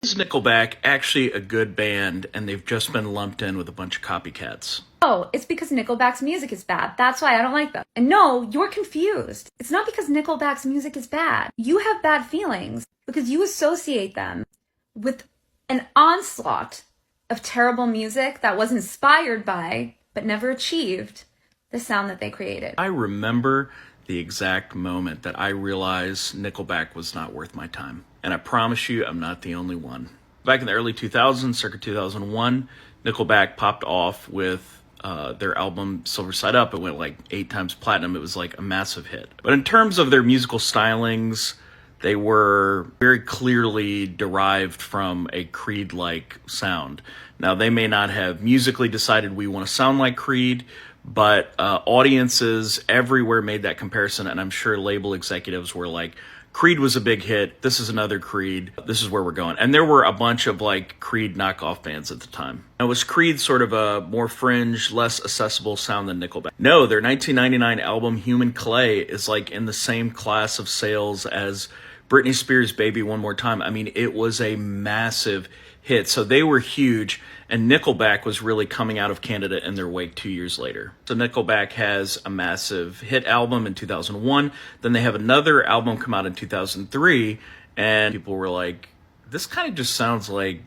Is Nickelback actually a good band and they've just been lumped in with a bunch of copycats? Oh, it's because Nickelback's music is bad. That's why I don't like them. And no, you're confused. It's not because Nickelback's music is bad. You have bad feelings because you associate them with an onslaught of terrible music that was inspired by, but never achieved, the sound that they created. I remember the exact moment that I realized Nickelback was not worth my time. And I promise you, I'm not the only one. Back in the early 2000s, circa 2001, Nickelback popped off with their album Silver Side Up. It went like 8 times platinum. It was like a massive hit. But in terms of their musical stylings, they were very clearly derived from a Creed-like sound. Now, they may not have musically decided we want to sound like Creed, but audiences everywhere made that comparison, and I'm sure label executives were like, Creed was a big hit. This is another Creed. This is where we're going. And there were a bunch of like Creed knockoff bands at the time. Now, was Creed sort of a more fringe, less accessible sound than Nickelback? No, their 1999 album Human Clay is like in the same class of sales as Britney Spears' Baby One More Time. I mean, it was a massive hit. So they were huge, and Nickelback was really coming out of Canada in their wake 2 years later. So Nickelback has a massive hit album in 2001. Then they have another album come out in 2003, and people were like, this kind of just sounds like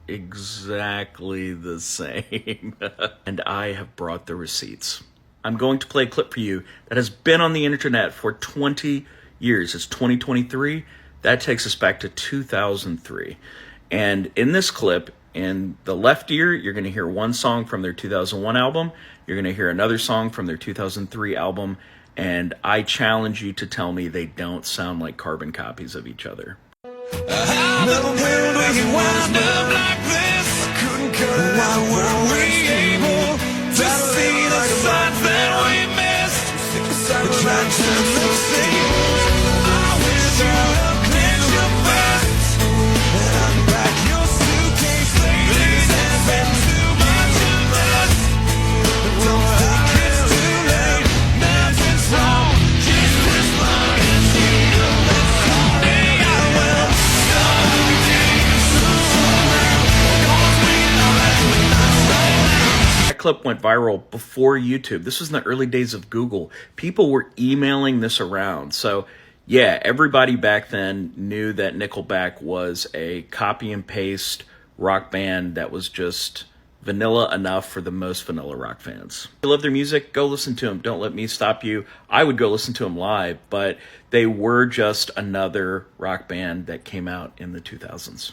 exactly the same. And I have brought the receipts. I'm going to play a clip for you that has been on the internet for 20 years. It's 2023. That takes us back to 2003. And in this clip, in the left ear, you're going to hear one song from their 2001 album. You're going to hear another song from their 2003 album. And I challenge you to tell me they don't sound like carbon copies of each other. Clip went viral before YouTube. This was in the early days of Google. People were emailing this around. So yeah, everybody back then knew that Nickelback was a copy and paste rock band that was just vanilla enough for the most vanilla rock fans. If you love their music, go listen to them. Don't let me stop you. I would go listen to them live, but they were just another rock band that came out in the 2000s.